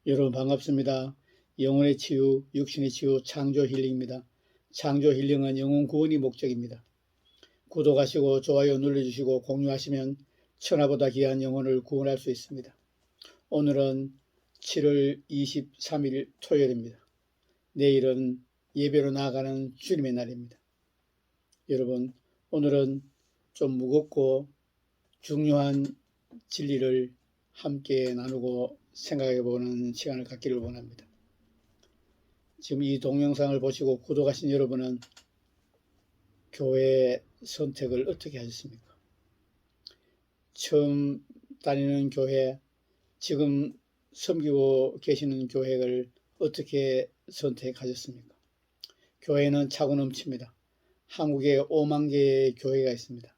여러분 반갑습니다. 영혼의 치유, 육신의 치유, 창조 힐링입니다. 창조 힐링은 영혼 구원이 목적입니다. 구독하시고 좋아요 눌러주시고 공유하시면 천하보다 귀한 영혼을 구원할 수 있습니다. 오늘은 7월 23일 토요일입니다. 내일은 예배로 나아가는 주님의 날입니다. 여러분, 오늘은 좀 무겁고 중요한 진리를 함께 나누고 생각해보는 시간을 갖기를 원합니다. 지금 이 동영상을 보시고 구독하신 여러분은 교회 선택을 어떻게 하셨습니까? 처음 다니는 교회, 지금 섬기고 계시는 교회를 어떻게 선택하셨습니까? 교회는 차고 넘칩니다. 한국에 5만 개의 교회가 있습니다.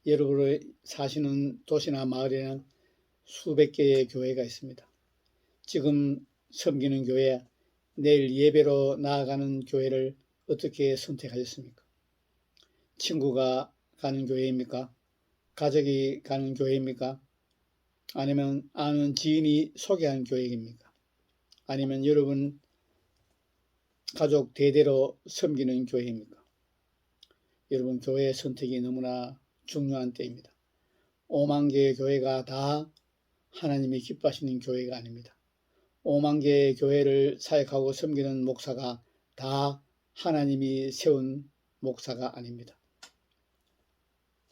여러분이 사시는 도시나 마을에는 수백 개의 교회가 있습니다. 지금 섬기는 교회, 내일 예배로 나아가는 교회를 어떻게 선택하셨습니까? 친구가 가는 교회입니까? 가족이 가는 교회입니까? 아니면 아는 지인이 소개한 교회입니까? 아니면 여러분 가족 대대로 섬기는 교회입니까? 여러분, 교회 선택이 너무나 중요한 때입니다. 5만 개의 교회가 다 하나님이 기뻐하시는 교회가 아닙니다. 5만 개의 교회를 사역하고 섬기는 목사가 다 하나님이 세운 목사가 아닙니다.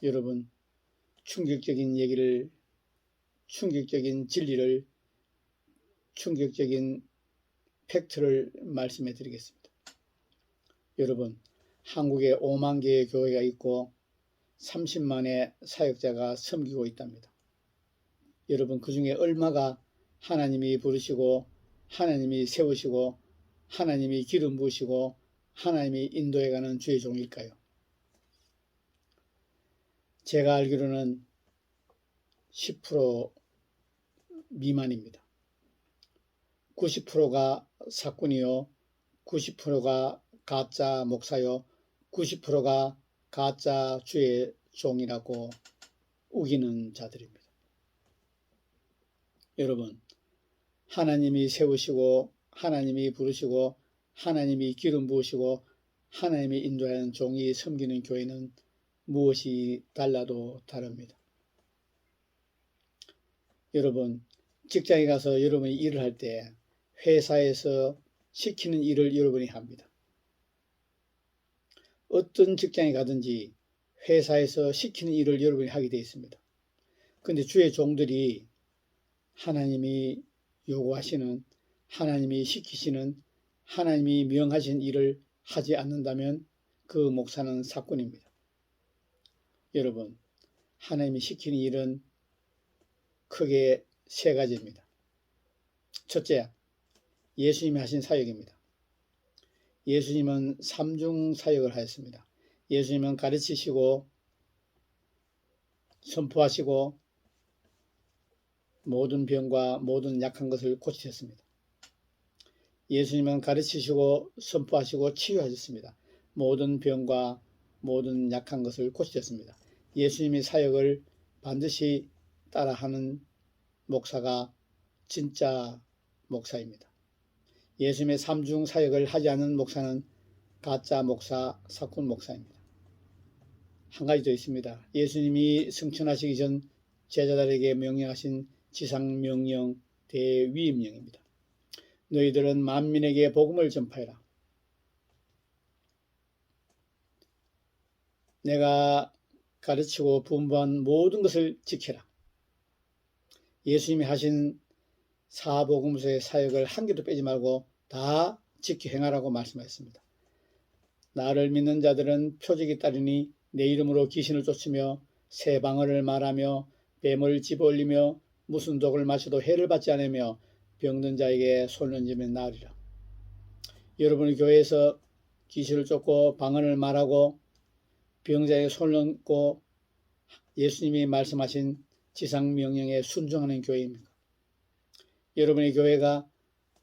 여러분, 충격적인 진리를, 충격적인 팩트를 말씀해 드리겠습니다. 여러분, 한국에 5만 개의 교회가 있고 30만의 사역자가 섬기고 있답니다. 여러분, 그 중에 얼마가 하나님이 부르시고 하나님이 세우시고 하나님이 기름 부으시고 하나님이 인도해가는 주의 종일까요? 제가 알기로는 10% 미만입니다. 90%가 사꾼이요, 90%가 가짜 목사요, 90%가 가짜 주의 종이라고 우기는 자들입니다. 여러분, 하나님이 세우시고 하나님이 부르시고 하나님이 기름 부으시고 하나님이 인도하는 종이 섬기는 교회는 무엇이 달라도 다릅니다. 여러분, 직장에 가서 여러분이 일을 할 때 회사에서 시키는 일을 여러분이 합니다. 어떤 직장에 가든지 회사에서 시키는 일을 여러분이 하게 되어 있습니다. 그런데 주의 종들이 하나님이 요구하시는, 하나님이 시키시는, 하나님이 명하신 일을 하지 않는다면 그 목사는 사꾼입니다. 여러분, 하나님이 시키는 일은 크게 세 가지입니다. 첫째, 예수님이 하신 사역입니다. 예수님은 삼중 사역을 하였습니다. 예수님은 가르치시고 선포하시고 모든 병과 모든 약한 것을 고치셨습니다. 예수님은 가르치시고 선포하시고 치유하셨습니다. 모든 병과 모든 약한 것을 고치셨습니다. 예수님의 사역을 반드시 따라하는 목사가 진짜 목사입니다. 예수님의 삼중 사역을 하지 않는 목사는 가짜 목사, 사꾼 목사입니다. 한 가지 더 있습니다. 예수님이 승천하시기 전 제자들에게 명령하신 지상명령, 대위임령입니다. 너희들은 만민에게 복음을 전파해라. 내가 가르치고 분부한 모든 것을 지켜라. 예수님이 하신 사복음서의 사역을 한 개도 빼지 말고 다 지켜 행하라고 말씀하셨습니다. 나를 믿는 자들은 표적이 따르니 내 이름으로 귀신을 쫓으며 새 방언을 말하며 뱀을 집어올리며 무슨 독을 마셔도 해를 받지 않으며 병든 자에게 손을 얹으면 나으리라. 여러분의 교회에서 귀신을 쫓고 방언을 말하고 병자에게 손을 얹고 예수님이 말씀하신 지상명령에 순종하는 교회입니까? 여러분의 교회가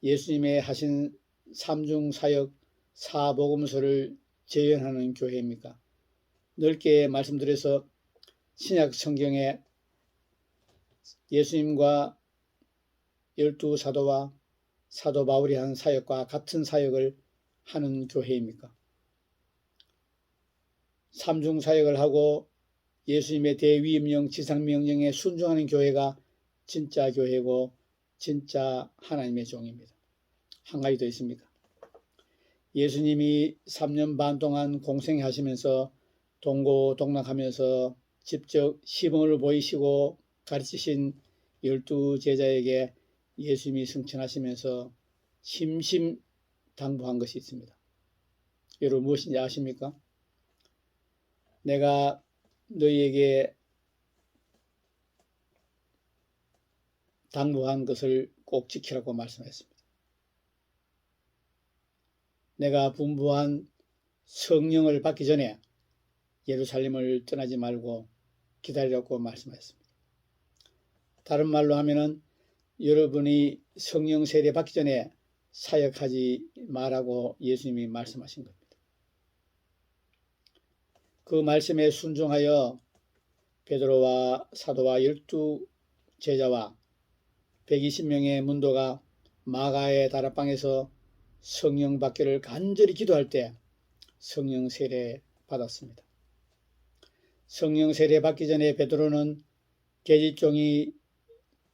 예수님의 하신 삼중사역 사복음서를 재현하는 교회입니까? 넓게 말씀드려서 신약 성경에 예수님과 12 사도와 사도 바울이 한 사역과 같은 사역을 하는 교회입니까? 삼중 사역을 하고 예수님의 대위임령 지상명령에 순종하는 교회가 진짜 교회고 진짜 하나님의 종입니다. 한 가지 더 있습니다. 예수님이 3년 반 동안 공생하시면서 동고동락하면서 직접 시범을 보이시고 가르치신 12제자에게 예수님이 승천하시면서 심심당부한 것이 있습니다. 여러분 무엇인지 아십니까? 내가 너희에게 당부한 것을 꼭 지키라고 말씀했습니다. 내가 분부한 성령을 받기 전에 예루살렘을 떠나지 말고 기다리라고 말씀하셨습니다. 다른 말로 하면은 여러분이 성령 세례 받기 전에 사역하지 말라고 예수님이 말씀하신 겁니다. 그 말씀에 순종하여 베드로와 사도와 12제자와 120명의 문도가 마가의 다락방에서 성령 받기를 간절히 기도할 때 성령 세례 받았습니다. 성령 세례 받기 전에 베드로는 계집종이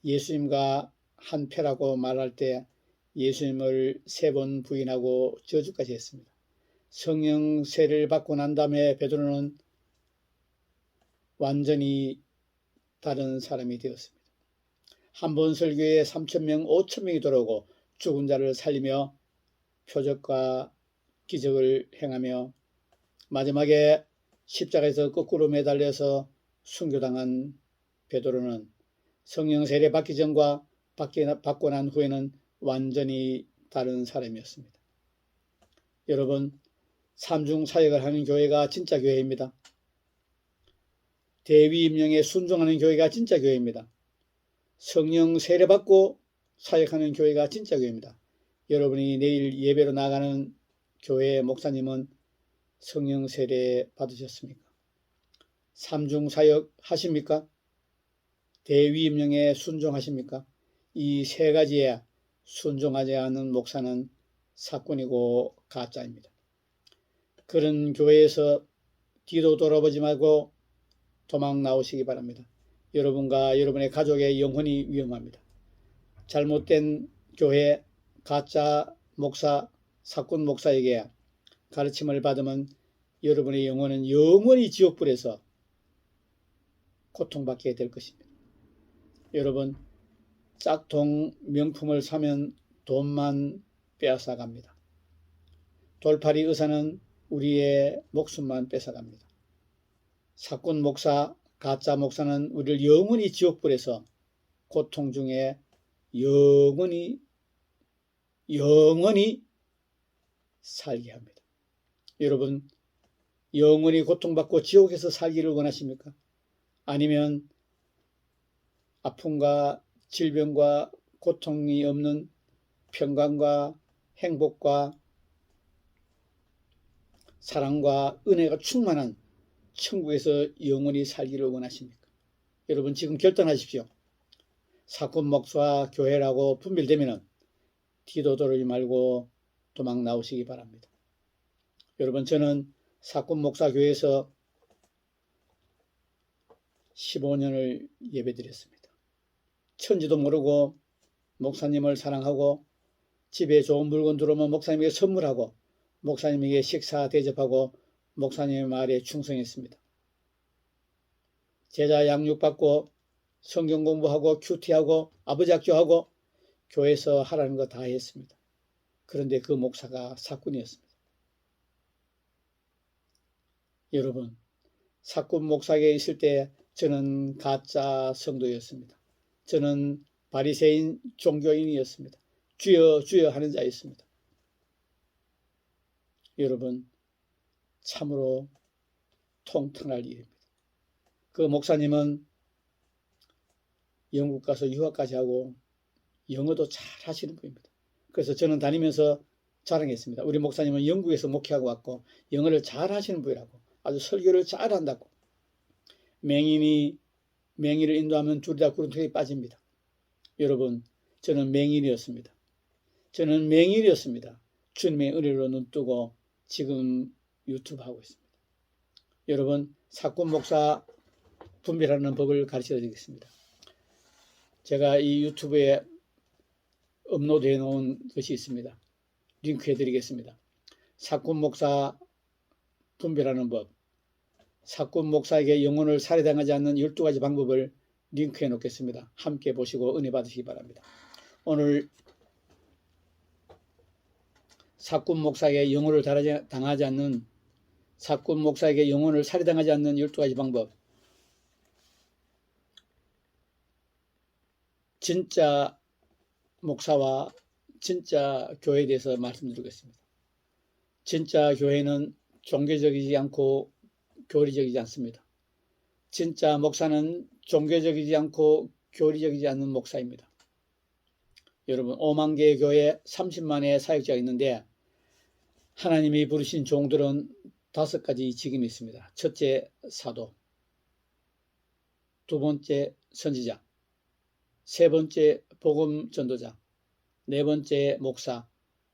예수님과 한패라고 말할 때 예수님을 3번 부인하고 저주까지 했습니다. 성령 세례를 받고 난 다음에 베드로는 완전히 다른 사람이 되었습니다. 한 번 설교에 3,000명, 5,000명이 들어오고 죽은 자를 살리며 표적과 기적을 행하며 마지막에 십자가에서 거꾸로 매달려서 순교당한 베드로는 성령 세례 받기 전과 받고 난 후에는 완전히 다른 사람이었습니다. 여러분, 삼중 사역을 하는 교회가 진짜 교회입니다. 대위임령에 순종하는 교회가 진짜 교회입니다. 성령 세례 받고 사역하는 교회가 진짜 교회입니다. 여러분이 내일 예배로 나가는 교회 목사님은 성령 세례 받으셨습니까? 삼중 사역 하십니까? 대위임령에 순종하십니까? 이 3가지에 순종하지 않는 목사는 사꾼이고 가짜입니다. 그런 교회에서 뒤도 돌아보지 말고 도망 나오시기 바랍니다. 여러분과 여러분의 가족의 영혼이 위험합니다. 잘못된 교회, 가짜 목사, 사꾼 목사에게 가르침을 받으면 여러분의 영혼은 영원히 지옥불에서 고통받게 될 것입니다. 여러분, 짝퉁 명품을 사면 돈만 빼앗아갑니다. 돌팔이 의사는 우리의 목숨만 뺏어갑니다. 사꾼 목사, 가짜 목사는 우리를 영원히 지옥불에서 고통 중에 영원히 살게 합니다. 여러분, 영원히 고통받고 지옥에서 살기를 원하십니까? 아니면 아픔과 질병과 고통이 없는 평강과 행복과 사랑과 은혜가 충만한 천국에서 영원히 살기를 원하십니까? 여러분 지금 결단하십시오. 사꾼 목사 교회라고 분별되면 뒤도 돌지 말고 도망 나오시기 바랍니다. 여러분 저는 사꾼 목사 교회에서 15년을 예배드렸습니다. 천지도 모르고 목사님을 사랑하고 집에 좋은 물건 들어오면 목사님에게 선물하고 목사님에게 식사 대접하고 목사님의 말에 충성했습니다. 제자 양육받고 성경 공부하고 큐티하고 아버지 학교하고 교회에서 하라는 거 다 했습니다. 그런데 그 목사가 사꾼이었습니다. 여러분, 사꾼 목사에게 있을 때 저는 가짜 성도였습니다. 저는 바리새인 종교인이었습니다. 주여 주여 하는 자였습니다. 여러분 참으로 통탄할 일입니다. 그 목사님은 영국 가서 유학까지 하고 영어도 잘 하시는 분입니다. 그래서 저는 다니면서 자랑했습니다. 우리 목사님은 영국에서 목회하고 왔고 영어를 잘 하시는 분이라고, 아주 설교를 잘 한다고. 맹인을 인도하면 둘이 다 구렁텅이에 빠집니다. 여러분 저는 맹인이었습니다. 저는 맹일이었습니다. 주님의 은혜로 눈뜨고 지금 유튜브 하고 있습니다. 여러분, 사꾼 목사 분별하는 법을 가르쳐 드리겠습니다. 제가 이 유튜브에 업로드해 놓은 것이 있습니다. 링크해 드리겠습니다. 사꾼 목사 분별하는 법, 사꾼 목사에게 영혼을 살해당하지 않는 12가지 방법을 링크해 놓겠습니다. 함께 보시고 은혜 받으시기 바랍니다. 오늘 사꾼 목사에게 영혼을 당하지 않는, 사꾼 목사에게 영혼을 살해당하지 않는 12가지 방법, 진짜 목사와 진짜 교회에 대해서 말씀드리겠습니다. 진짜 교회는 종교적이지 않고 교리적이지 않습니다. 진짜 목사는 종교적이지 않고 교리적이지 않는 목사입니다. 여러분, 5만 개의 교회 30만의 사역자가 있는데 하나님이 부르신 종들은 5가지 직임이 있습니다. 첫째, 사도. 두 번째, 선지자. 세 번째, 복음 전도자. 네 번째, 목사.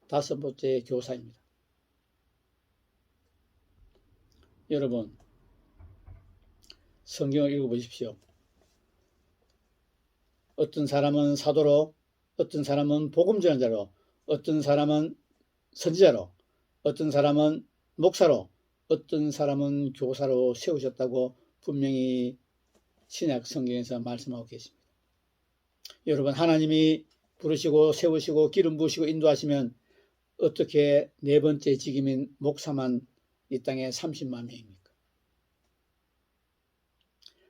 다섯 번째, 교사입니다. 여러분, 성경을 읽어보십시오. 어떤 사람은 사도로, 어떤 사람은 복음 전도자로, 어떤 사람은 선지자로, 어떤 사람은 목사로, 어떤 사람은 교사로 세우셨다고 분명히 신약 성경에서 말씀하고 계십니다. 여러분, 하나님이 부르시고 세우시고 기름 부으시고 인도하시면 어떻게 네 번째 직임인 목사만 이 땅에 30만 명입니까?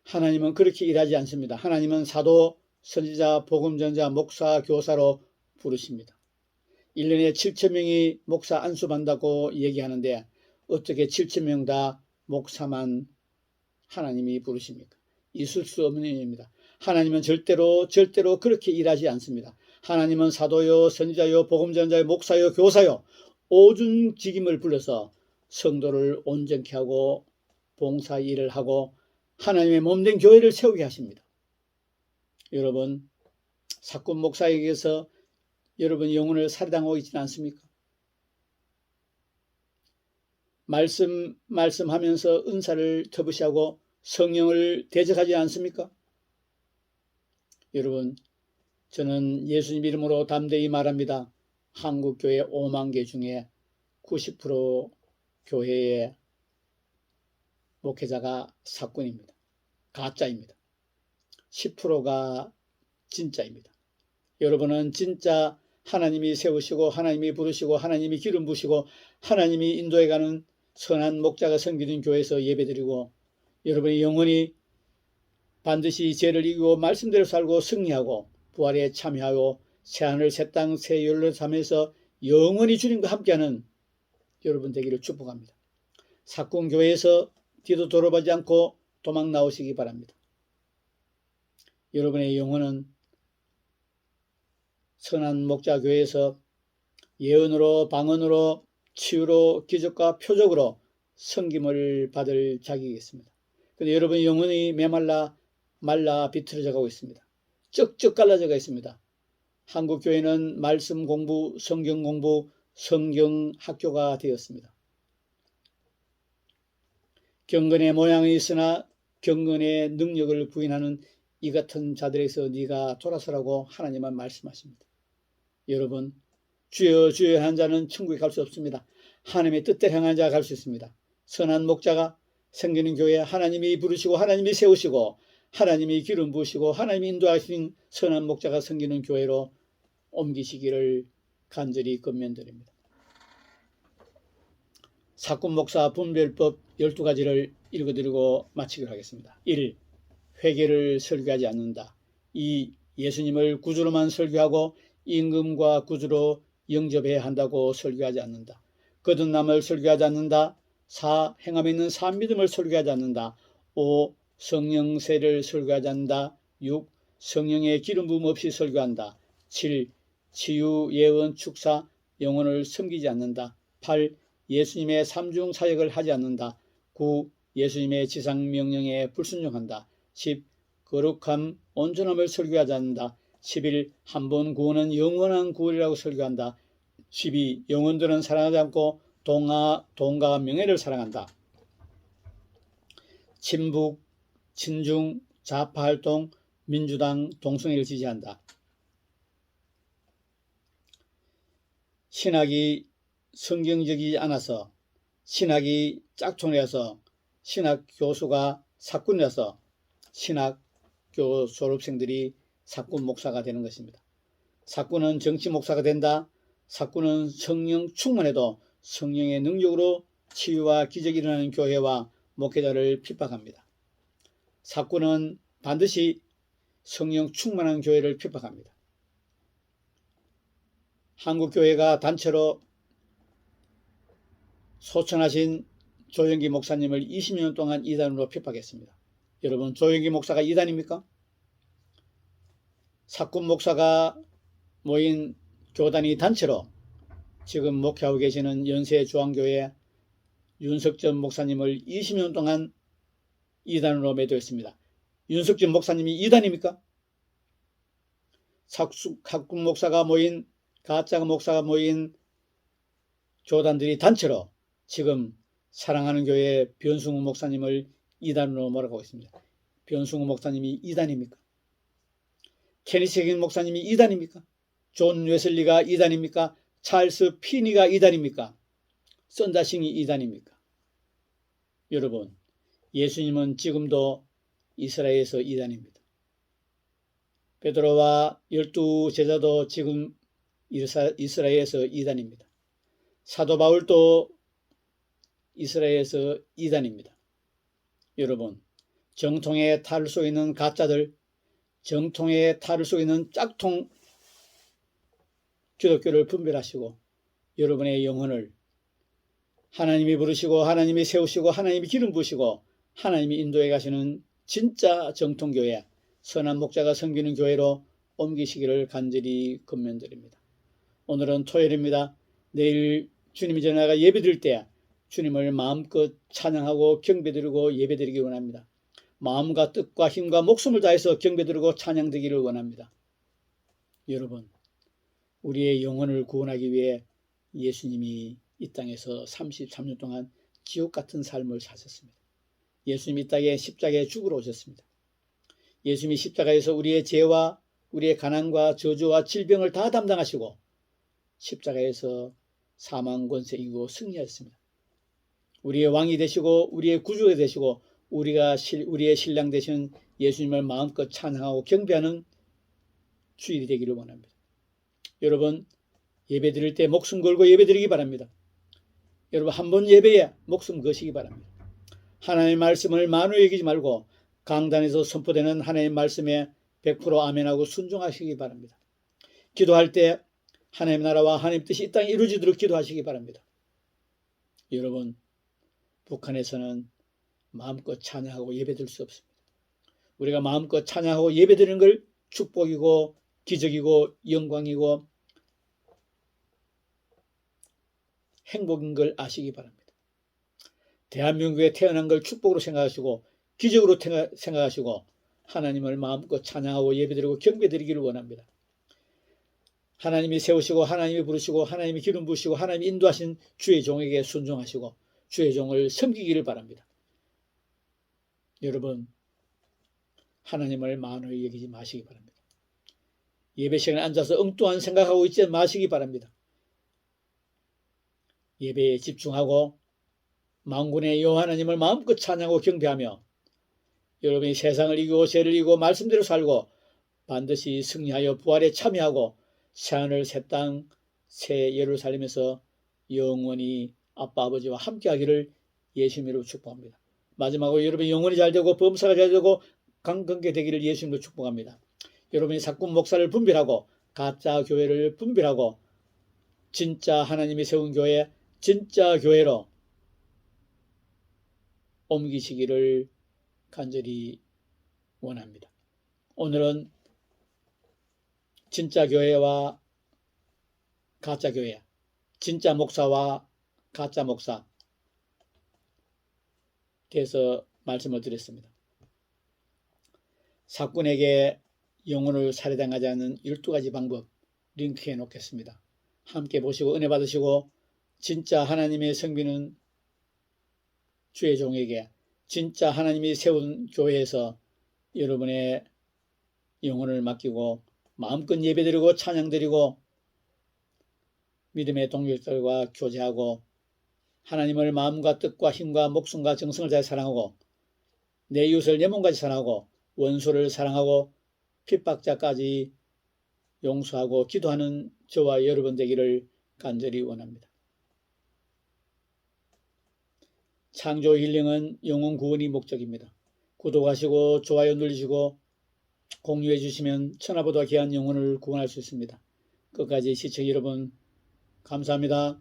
하나님은 그렇게 일하지 않습니다. 하나님은 사도, 선지자, 복음전자, 목사, 교사로 부르십니다. 1년에 7,000명이 목사 안수받는다고 얘기하는데 어떻게 7,000명 다 목사만 하나님이 부르십니까? 있을 수 없는 일입니다. 하나님은 절대로 그렇게 일하지 않습니다. 하나님은 사도요, 선지자요, 복음전자요, 목사요, 교사요, 오중 직임을 불러서 성도를 온전케 하고 봉사 일을 하고 하나님의 몸된 교회를 세우게 하십니다. 여러분, 사꾼 목사에게서 여러분 영혼을 살해당하고 있지는 않습니까? 말씀하면서 은사를 터부시하고 성령을 대적하지 않습니까? 여러분, 저는 예수님 이름으로 담대히 말합니다. 한국교회 5만 개 중에 90% 교회의 목회자가 사꾼입니다. 가짜입니다. 10%가 진짜입니다. 여러분은 진짜 하나님이 세우시고 하나님이 부르시고 하나님이 기름 부으시고 하나님이 인도해가는 선한 목자가 섬기는 교회에서 예배드리고 여러분의 영혼이 반드시 죄를 이기고 말씀대로 살고 승리하고 부활에 참여하고 새하늘 새 땅 새 열로 삼에서 영원히 주님과 함께하는 여러분 되기를 축복합니다. 사꾼교회에서 뒤도 돌아보지 않고 도망 나오시기 바랍니다. 여러분의 영혼은 선한 목자교회에서 예언으로 방언으로 치유로 기적과 표적으로 섬김을 받을 자격이겠습니다. 그런데 여러분의 영혼이 메말라 말라 비틀어져 가고 있습니다. 쩍쩍 갈라져 가 있습니다. 한국교회는 말씀 공부, 성경 공부, 성경 학교가 되었습니다. 경건의 모양이 있으나 경건의 능력을 부인하는 이 같은 자들에서 네가 돌아서라고 하나님은 말씀하십니다. 여러분, 주여 주여 한 자는 천국에 갈 수 없습니다. 하나님의 뜻대로 행한 자가 갈 수 있습니다. 선한 목자가 생기는 교회, 하나님이 부르시고 하나님이 세우시고 하나님이 기름 부으시고 하나님이 인도하신 선한 목자가 생기는 교회로 옮기시기를 간절히 권면드립니다. 사꾼 목사 분별법 12가지를 읽어드리고 마치기로 하겠습니다. 1. 회개를 설교하지 않는다. 2. 예수님을 구주로만 설교하고 임금과 구주로 영접해야 한다고 설교하지 않는다. 거듭남을 설교하지 않는다. 4. 행함에 있는 산 믿음을 설교하지 않는다. 5. 성령 세를 설교하지 않는다. 6. 성령의 기름 부음 없이 설교한다. 7. 치유, 예언, 축사, 영혼을 섬기지 않는다. 8. 예수님의 삼중 사역을 하지 않는다. 9. 예수님의 지상 명령에 불순종한다. 10. 거룩함, 온전함을 설교하지 않는다. 11. 한 번 구원은 영원한 구원이라고 설교한다. 12. 영혼들은 사랑하지 않고 돈과 명예를 사랑한다. 친북, 친중, 좌파활동, 민주당, 동성애를 지지한다. 신학이 성경적이지 않아서, 신학이 짝퉁이라서, 신학 교수가 사꾼이라서 신학교 졸업생들이 사꾼 목사가 되는 것입니다. 사꾼은 정치 목사가 된다. 사꾼은 성령 충만해도 성령의 능력으로 치유와 기적이 일어나는 교회와 목회자를 핍박합니다. 사꾼은 반드시 성령 충만한 교회를 핍박합니다. 한국교회가 단체로 소천하신 조영기 목사님을 20년 동안 이단으로 핍박했습니다. 여러분, 조영기 목사가 이단입니까? 사꾼 목사가 모인 교단이 단체로 지금 목회하고 계시는 연세중앙교회 윤석전 목사님을 20년 동안 이단으로 매도했습니다. 윤석전 목사님이 이단입니까? 사꾼 목사가 모인, 가짜 목사가 모인 교단들이 단체로 지금 사랑하는 교회 변승우 목사님을 이단으로 몰아가고 있습니다. 변승우 목사님이 이단입니까? 케니스 해긴 목사님이 이단입니까? 존 웨슬리가 이단입니까? 찰스 피니가 이단입니까? 썬다싱이 이단입니까? 여러분, 예수님은 지금도 이스라엘에서 이단입니다. 베드로와 12제자도 지금 이스라엘에서 이단입니다. 사도 바울도 이스라엘에서 이단입니다. 여러분, 정통의 탈을 쏘고 있는 가짜들, 정통의 탈을 쏘고 있는 짝퉁 기독교를 분별하시고 여러분의 영혼을 하나님이 부르시고 하나님이 세우시고 하나님이 기름 부으시고 하나님이 인도해 가시는 진짜 정통교회, 선한 목자가 섬기는 교회로 옮기시기를 간절히 권면드립니다. 오늘은 토요일입니다. 내일 주님이 전하가 예배드릴 때 주님을 마음껏 찬양하고 경배드리고 예배드리기 원합니다. 마음과 뜻과 힘과 목숨을 다해서 경배드리고 찬양드리기를 원합니다. 여러분, 우리의 영혼을 구원하기 위해 예수님이 이 땅에서 33년 동안 지옥 같은 삶을 사셨습니다. 예수님이 이 땅에 십자가에 죽으러 오셨습니다. 예수님이 십자가에서 우리의 죄와 우리의 가난과 저주와 질병을 다 담당하시고 십자가에서 사망 권세 이기고 승리하셨습니다. 우리의 왕이 되시고 우리의 구주가 되시고 우리의 신랑 되신 예수님을 마음껏 찬양하고 경배하는 주일이 되기를 원합니다. 여러분, 예배 드릴 때 목숨 걸고 예배 드리기 바랍니다. 여러분, 한 번 예배에 목숨 거시기 바랍니다. 하나님의 말씀을 만으로 여기지 말고 강단에서 선포되는 하나님의 말씀에 100% 아멘하고 순종하시기 바랍니다. 기도할 때 하나님의 나라와 하나님의 뜻이 이 땅에 이루어지도록 기도하시기 바랍니다. 여러분, 북한에서는 마음껏 찬양하고 예배드릴 수 없습니다. 우리가 마음껏 찬양하고 예배드리는 걸 축복이고 기적이고 영광이고 행복인 걸 아시기 바랍니다. 대한민국에 태어난 걸 축복으로 생각하시고 기적으로 생각하시고 하나님을 마음껏 찬양하고 예배드리고 경배드리기를 원합니다. 하나님이 세우시고 하나님이 부르시고 하나님이 기름 부으시고 하나님이 인도하신 주의 종에게 순종하시고 주의 종을 섬기기를 바랍니다. 여러분, 하나님을 만으로 여기지 마시기 바랍니다. 예배 시간에 앉아서 엉뚱한 생각하고 있지 마시기 바랍니다. 예배에 집중하고 만군의 여호와 하나님을 마음껏 찬양하고 경배하며 여러분이 세상을 이기고 죄를 이기고 말씀대로 살고 반드시 승리하여 부활에 참여하고 새하늘 새 땅 새 예루살렘에서 영원히 아빠 아버지와 함께하기를 예수님으로 축복합니다. 마지막으로 여러분이 영혼이 잘되고 범사가 잘되고 강건케 되기를 예수님으로 축복합니다. 여러분이 사꾼 목사를 분별하고 가짜 교회를 분별하고 진짜 하나님이 세운 교회, 진짜 교회로 옮기시기를 간절히 원합니다. 오늘은 진짜 교회와 가짜 교회, 진짜 목사와 가짜 목사 대해서 말씀을 드렸습니다. 사꾼에게 영혼을 살해당하지 않는 12가지 방법 링크해 놓겠습니다. 함께 보시고 은혜 받으시고 진짜 하나님의 성비는 주의 종에게 진짜 하나님이 세운 교회에서 여러분의 영혼을 맡기고 마음껏 예배드리고 찬양드리고 믿음의 동료들과 교제하고 하나님을 마음과 뜻과 힘과 목숨과 정성을 다해 사랑하고 내 이웃을 내 몸까지 사랑하고 원수를 사랑하고 핍박자까지 용서하고 기도하는 저와 여러분 되기를 간절히 원합니다. 창조 힐링은 영혼 구원이 목적입니다. 구독하시고 좋아요 눌리시고 공유해 주시면 천하보다 귀한 영혼을 구원할 수 있습니다. 끝까지 시청 여러분 감사합니다.